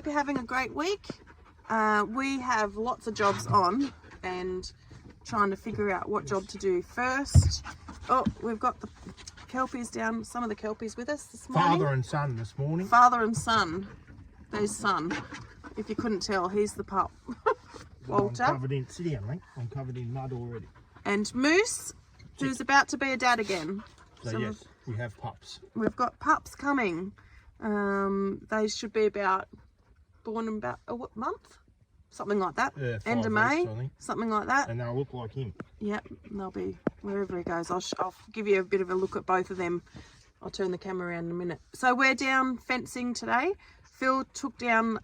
you're having a great week. We have lots of jobs on and trying to figure out what job to do first. Oh, we've got the Kelpies down, some of the Kelpies with us this morning. Father and son this morning. Father and son. There's son. If you couldn't tell, he's the pup. Walter. I'm covered in, sit down, mate. I'm covered in mud already. And Moose, who's about to be a dad again. So yes, we have pups. We've got pups coming. They should be born in about a month, something like that. Yeah, end of 5 May, weeks, I think. something like that. And they'll look like him. Yep, they'll be wherever he goes. I'll give you a bit of a look at both of them. I'll turn the camera around in a minute. So we're down fencing today. Phil took down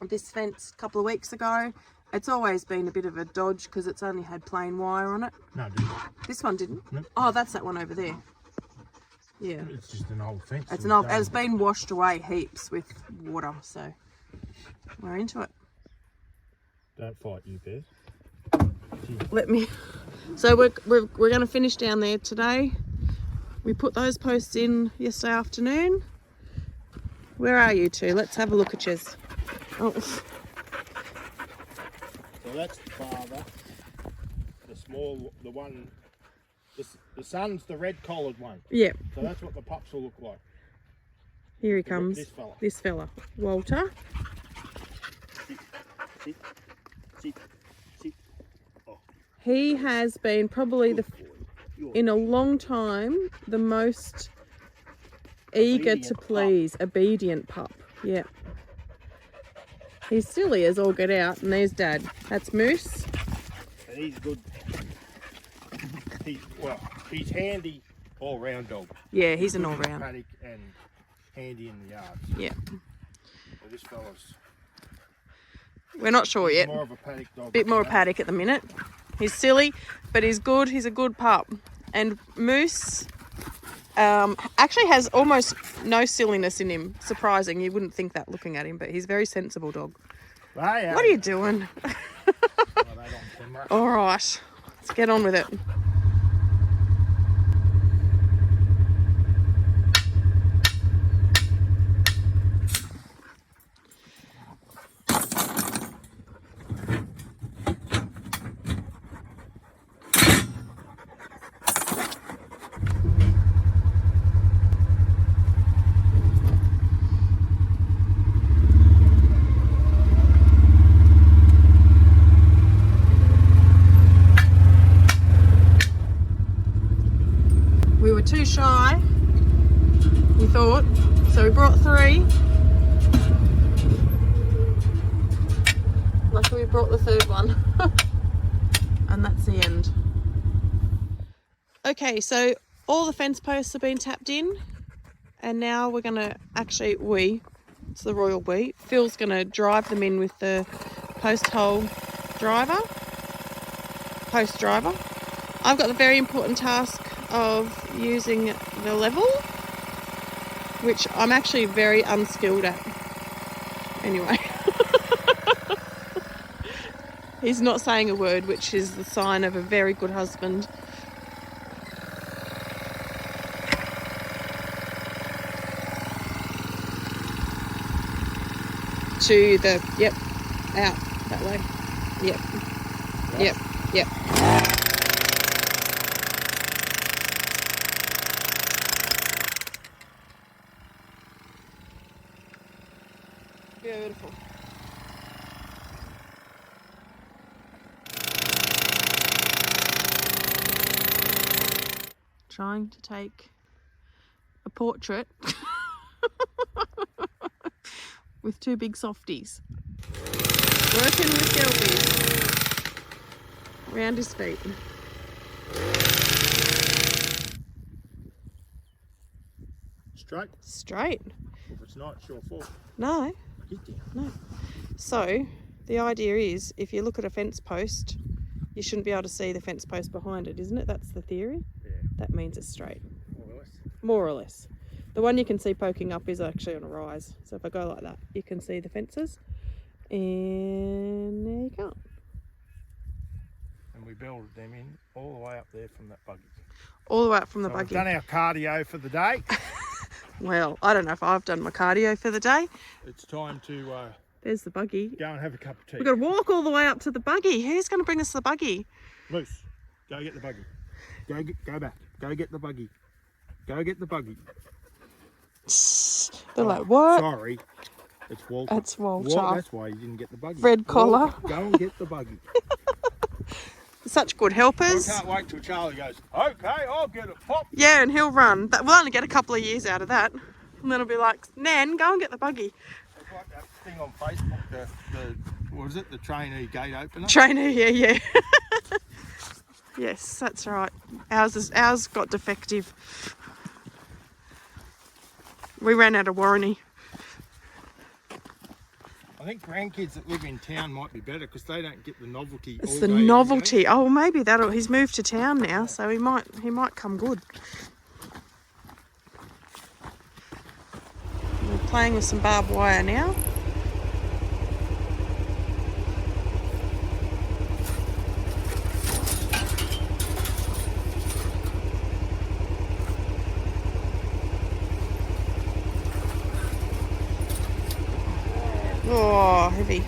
this fence a couple of weeks ago. It's always been a bit of a dodge because it's only had plain wire on it. No, it didn't. This one didn't? Nope. Oh, that's that one over there. Yeah. It's just an old fence. It's an old, it's been washed away heaps with water, so we're into it. Don't fight, you bears. Let me. So we're going to finish down there today. We put those posts in yesterday afternoon. Where are you two? Let's have a look at yours. Oh. So that's the father. The small, the one. The son's the red collared one. Yeah. So that's what the pups will look like. Here he comes. This fella. Walter. Sit. Sit. Sit. Oh. He has been probably in a long time the most eager to please, obedient pup. Yeah. He's silly as all get out, and there's Dad. That's Moose. And he's good. He's handy all-round dog. Yeah, he's an all-round. Paddock and handy in the yard. Yeah. So this fella's We're not sure yet. more of a paddock dog. Bit more paddock at the minute. He's silly, but he's good. He's a good pup. And Moose actually has almost no silliness in him. Surprising. You wouldn't think that looking at him, but he's a very sensible dog. Hey, What are you doing? All right. Let's get on with it. We were too shy, we thought, so we brought 3. Luckily we brought the 3rd one. And that's the end. Okay, so all the fence posts have been tapped in, and now we're gonna it's the royal we, Phil's gonna drive them in with the post driver. I've got the very important task of using the level, which I'm actually very unskilled at. Anyway. He's not saying a word, which is the sign of a very good husband. To the, yep, out that way. Yep. Yep. Yep. Beautiful. Trying to take a portrait with 2 big softies. Working with Kelpies around his feet. Straight. Straight. If it's not, sure fall. No. Get down. No. So the idea is, if you look at a fence post, you shouldn't be able to see the fence post behind it, isn't it? That's the theory. Yeah. That means it's straight. More or less. More or less. The one you can see poking up is actually on a rise. So if I go like that, you can see the fences. And there you go. And we belted them in all the way up there from that buggy. All the way up from the So buggy. we've done our cardio for the day. Well, I don't know if I've done my cardio for the day. It's time to There's the buggy. go and have a cup of tea. We've got to walk all the way up to the buggy. Who's going to bring us the buggy? Moose, go get the buggy. Go back. Go get the buggy. Go get the buggy. They're like, what? Sorry, it's Walter. That's Walter. That's why you didn't get the buggy. Red collar. Walter, go and get the buggy. Such good I helpers. can't wait till Charlie goes, okay, I'll get it, pop. Yeah, and he'll run. We'll only get a couple of years out of that. And then it'll be like, Nan, go and get the buggy. It's like that thing on Facebook, the what is it, the trainee gate opener? Trainer, yeah. Yes, that's right. Ours got defective. We ran out of warranty. I think grandkids that live in town might be better because they don't get the novelty. It's all the day, every day. novelty. Oh, well, maybe he's moved to town now, so he might come good. We're playing with some barbed wire now. Oh, heavy.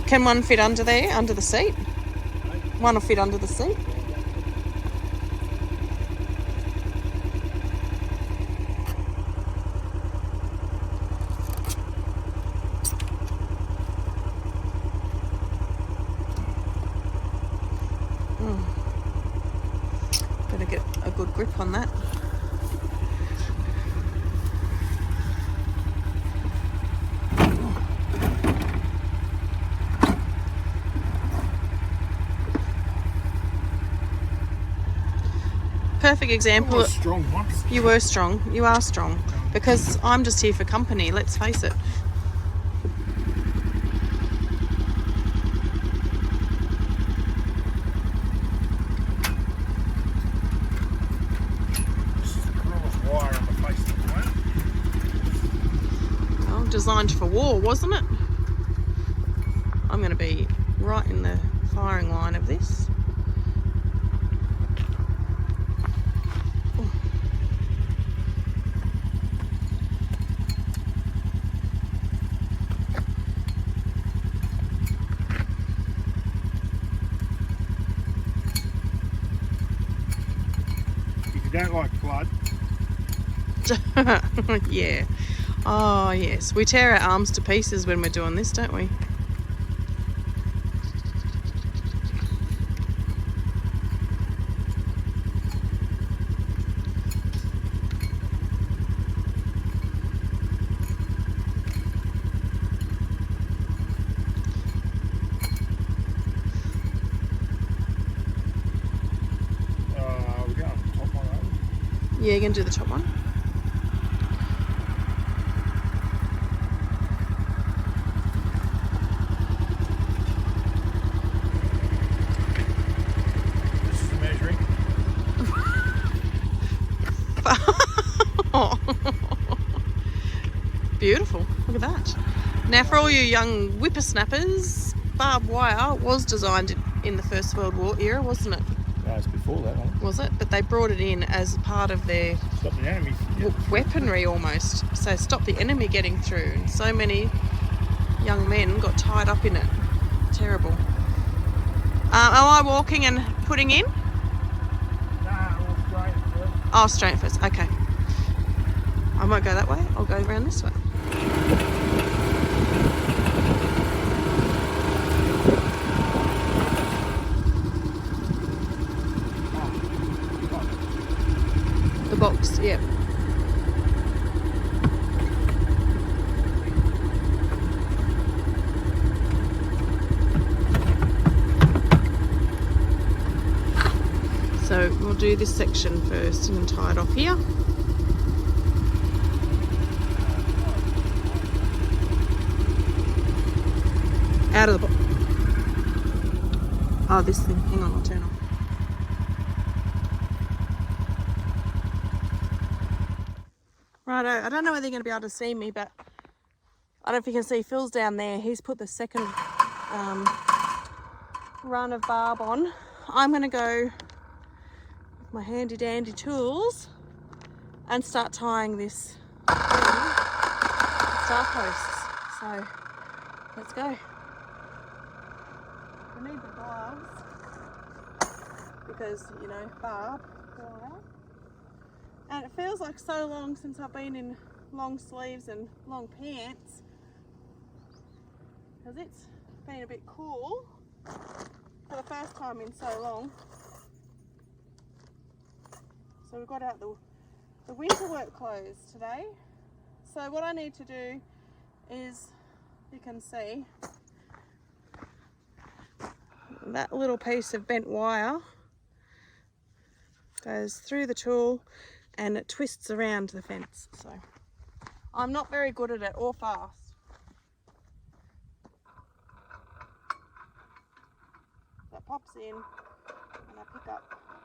Can one fit under there, under the seat? One will fit under the seat. Better get a good grip on that. Perfect example. Strong one. You were strong. You are strong. Because I'm just here for company, let's face it. Wire on the face of the plant. Oh, designed for war, wasn't it? I'm going to be right in the firing line of this. If you don't like blood, Yeah. Oh, yes. We tear our arms to pieces when we're doing this, don't we? we're going to the top one over. Yeah, you're going to do the top one. This is the measuring. Beautiful. Look at that. Now, for all you young whippersnappers, barbed wire was designed in the First World War era, wasn't it? No, it's before that one. Was it? But they brought it in as part of their Stop the enemy. weaponry almost. So stop the enemy getting through. And so many young men got tied up in it. Terrible. Am I walking and putting in? Nah, all straight first. Oh, straight first. Okay. I won't go that way. I'll go around this way. The box, yeah. So we'll do this section first and then tie it off here. Out of the box. Oh, this thing. Hang on, I'll turn off. Righto, I don't know whether you're going to be able to see me, but I don't know if you can see Phil's down there. He's put the second run of barb on, I'm going to go with my handy dandy tools and start tying this star posts. So let's go. I need the gloves because, you know, barb wire. And it feels like so long since I've been in long sleeves and long pants, because it's been a bit cool for the first time in so long. So we got out the winter work clothes today. So what I need to do is, you can see that little piece of bent wire goes through the tool and it twists around the fence. So I'm not very good at it or fast. That pops in and I pick up the wire.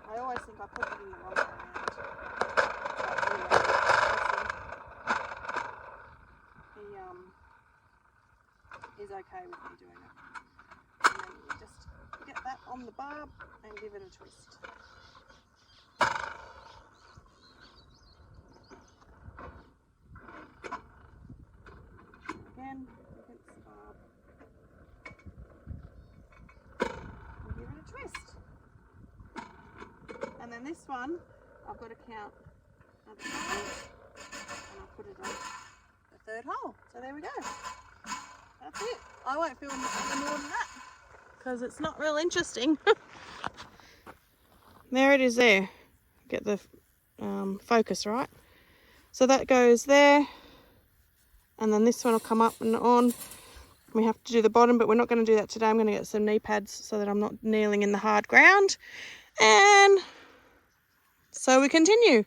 I always think I put it in the wrong way around. But anyway, he is okay with me doing it. And then you just get that on the barb and give it a twist. Again, against the barb. And give it a twist. And then this one, I've got to count at the bottom, and I'll put it on the third hole. So there we go. That's it. I won't film any more than that because it's not real interesting. There it is there. Get the focus right. So that goes there. And then this one will come up and on. We have to do the bottom, but we're not going to do that today. I'm going to get some knee pads so that I'm not kneeling in the hard ground. And so we continue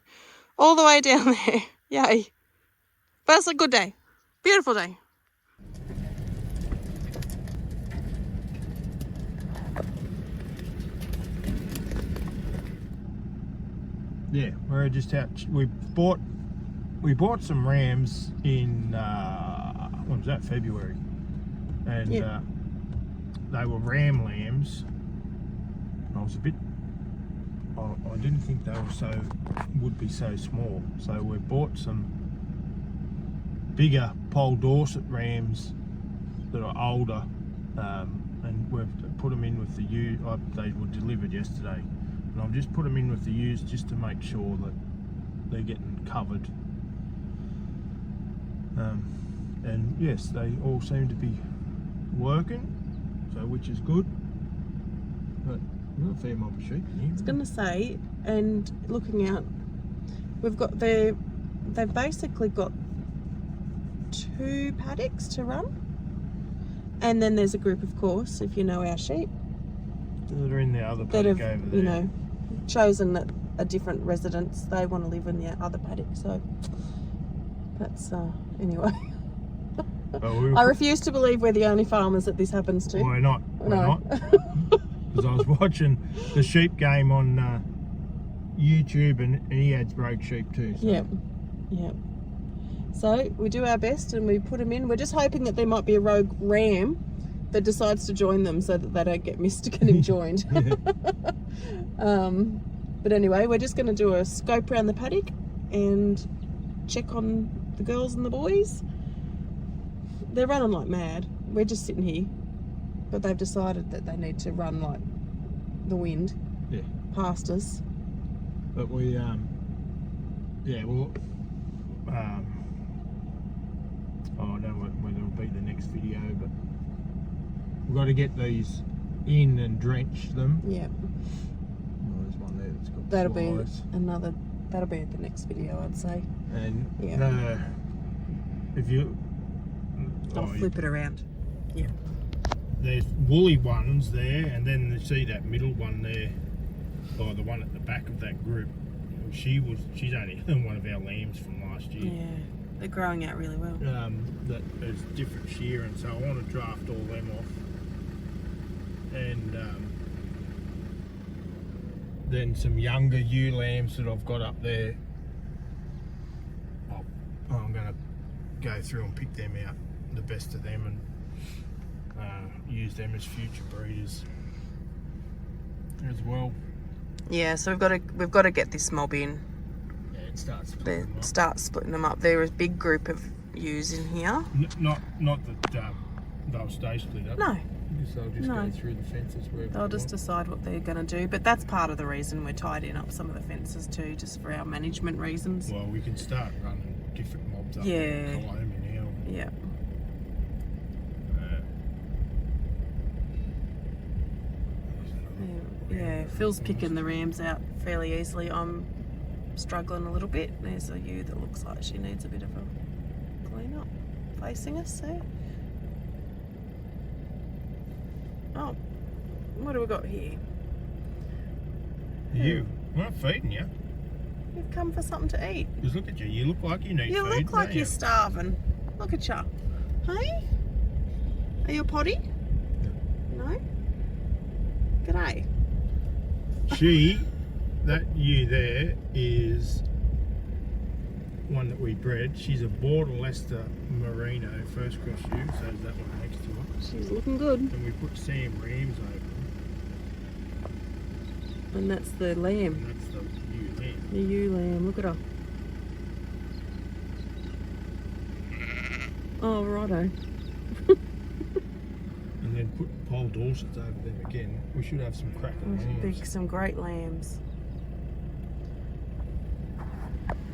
all the way down there. Yay. But it's a good day. Beautiful day. Yeah, we're just out. We bought some rams in when was that, February, and Yep. they were ram lambs. I was a bit. I didn't think they would be so small. So we bought some bigger Pole Dorset rams that are older, and we've put them in with the ewe. They were delivered yesterday. And I've just put them in with the ewes just to make sure that they're getting covered. And yes, they all seem to be working, so which is good. But we've got a fair mob of sheep in here. I was going to say, and looking out, we've got they've basically got 2 paddocks to run. And then there's a group, of course, if you know our sheep, That are in the other that paddock have, over there. you know, chosen that a different residence. They want to live in the other paddock. So that's anyway. I refuse to believe we're the only farmers that this happens to. We're not. We're No. not. Because I was watching the sheep game on YouTube, and he had broke sheep too. So. Yep. Yep. So we do our best and we put them in. We're just hoping that there might be a rogue ram that decides to join them so that they don't get missed getting joined. But anyway, we're just going to do a scope around the paddock and check on the girls and the boys. They're running like mad. We're just sitting here, but they've decided that they need to run like the wind past us. But we, yeah, well, I don't know whether it'll be the next video, but we've got to get these in and drench them. Yeah. Well, there's one there that's got That'll flies. be another. That'll be at the next video, I'd say. And Yeah. if you, I'll flip it around. Yeah. there's woolly ones there, and then you see that middle one there, or the one at the back of that group. She's only one of our lambs from last year. Yeah. They're growing out really well. That is different shearing, so I want to draft all them off, and then some younger ewe lambs that I've got up there. I'm going to go through and pick them out. the best of them and use them as future breeders as well. Yeah, so we've got to get this mob in. Yeah, it starts splitting them up. Start splitting them up. There is a big group of ewes in here. Not that they'll stay split up. No. They'll just go through the fences wherever They'll they just want. decide what they're going to do. But that's part of the reason we're tidying up some of the fences too, just for our management reasons. Well, we can start running different mobs up. Yeah. In Colombia now. Yeah. Yeah, Phil's picking the rams out fairly easily. I'm struggling a little bit. There's a ewe that looks like she needs a bit of a clean up facing us there. Oh, what do we got here? You? We're not feeding you. You've come for something to eat. Just look at you. You look like you need You feed. look like don't you're starving. Look at you. Hey? Are you a potty? No? G'day. That ewe there is one that we bred. She's a Border Leicester Merino first cross ewe, so there's that one next to her. She's looking good. And we put Sam Rams over them, And that's the lamb. and that's the ewe there. The ewe lamb. Look at her. Oh, righto. And then put Pole Dorsets over them again. We should have some cracking lambs. Some great lambs.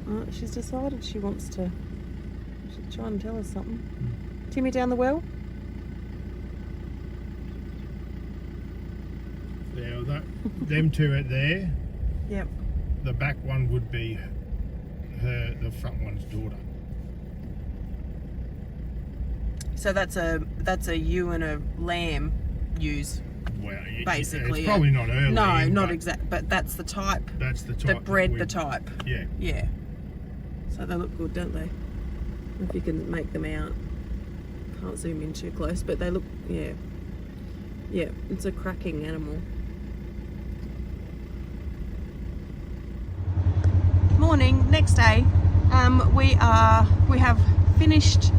Oh, she's decided she wants to. She's trying to tell us something. Timmy down the well? Now them two are there. Yep. The back one would be the front one's daughter. So that's a ewe and a lamb ewes. Well, Basically, it's probably not early. No, not but exact, but that's the type That's the type. that bred we- the type. Yeah. Yeah. So they look good, don't they? If you can make them out. Can't zoom in too close, but they look, yeah. Yeah, it's a cracking animal. Morning, next day. We have finished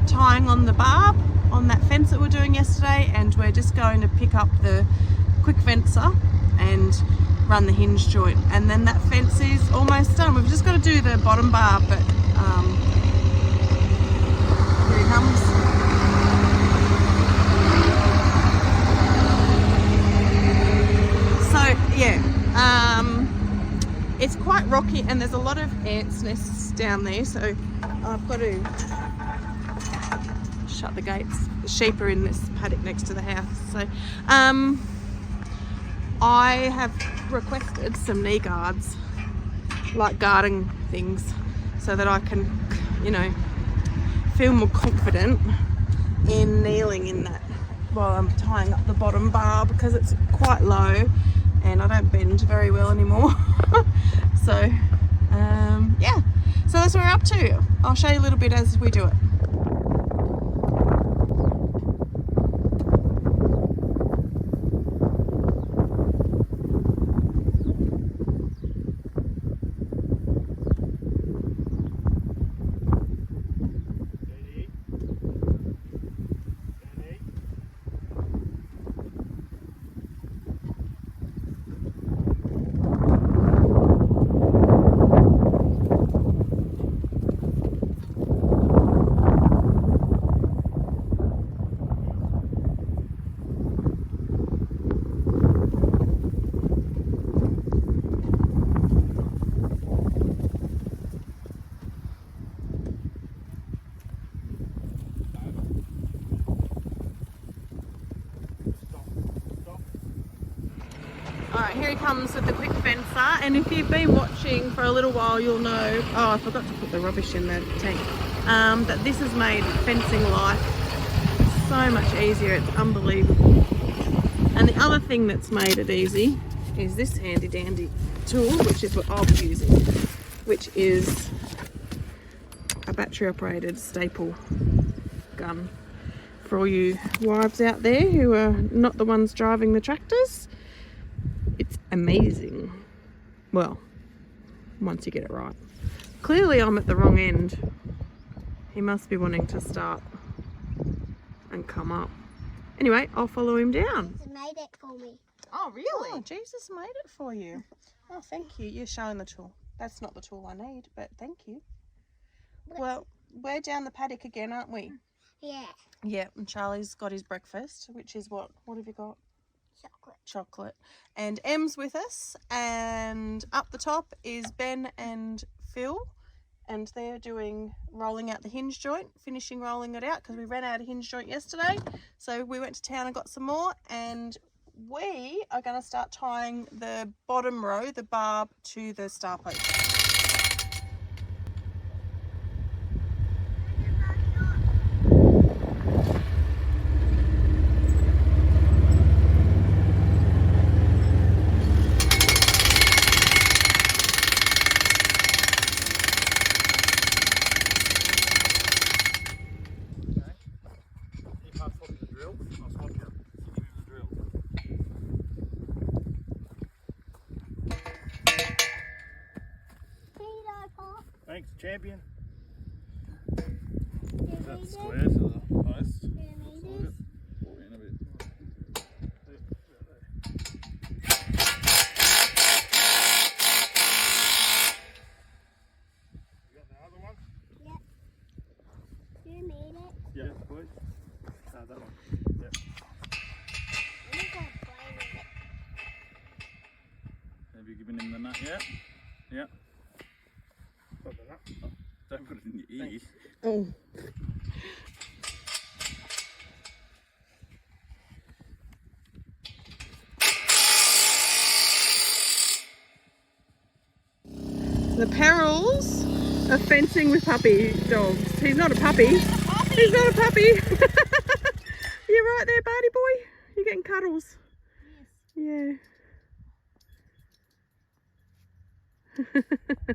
tying on the barb on that fence that we were doing yesterday, and we're just going to pick up the quick fencer and run the hinge joint, and then that fence is almost done. We've just got to do the bottom barb, but here he comes. So yeah, it's quite rocky and there's a lot of ants nests down there, so I've got to shut the gates. The sheep are in this paddock next to the house, so I have requested some knee guards, like guarding things, so that I can, you know, feel more confident in kneeling in that while I'm tying up the bottom bar, because it's quite low and I don't bend very well anymore. So yeah, so that's what we're up to. I'll show you a little bit as we do it. Alright, here he comes with the quick fencer, and if you've been watching for a little while you'll know, oh I forgot to put the rubbish in the tank, that this has made fencing life so much easier. It's unbelievable. And the other thing that's made it easy is this handy dandy tool, which is what I'll be using, which is a battery operated staple gun. For all you wives out there who are not the ones driving the tractors, it's amazing. Well, once you get it right. Clearly I'm at the wrong end. He must be wanting to start and come up. Anyway, I'll follow him down. He made it for me. Oh, really? Oh, Jesus made it for you. Oh, thank you. You're showing the tool. That's not the tool I need, but thank you. Well, we're down the paddock again, aren't we? Yeah. Yeah, and Charlie's got his breakfast, which is what? What have you got? Chocolate. Chocolate. And Em's with us, and up the top is Ben and Phil, and they're rolling out the hinge joint, finishing rolling it out because we ran out of hinge joint yesterday. So we went to town and got some more, and we are going to start tying the bottom row, the barb, to the star post. Thanks, champion. Is that square to the post? You need this? In a bit. You got the other one? You need it? Yeah, please. That one. Yeah. I'm gonna play with it. Have you given him the nut yet? Yeah. Got the nut. Don't put it in your ears. Oh. The perils of fencing with puppy dogs. He's not a puppy. He's not a puppy. You're right there, Barty boy. You're getting cuddles. Yes. Yeah.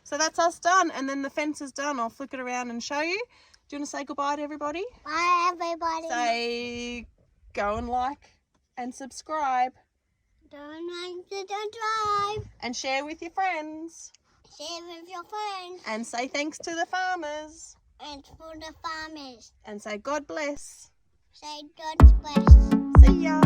So that's us done, and then the fence is done. I'll flick it around and show you. Do you want to say goodbye to everybody? Bye, everybody. Say go and like and subscribe Don't mind to drive. and share with your friends Share with your friends and say thanks to the farmers and for the farmers. and say God bless. Say God bless. See ya.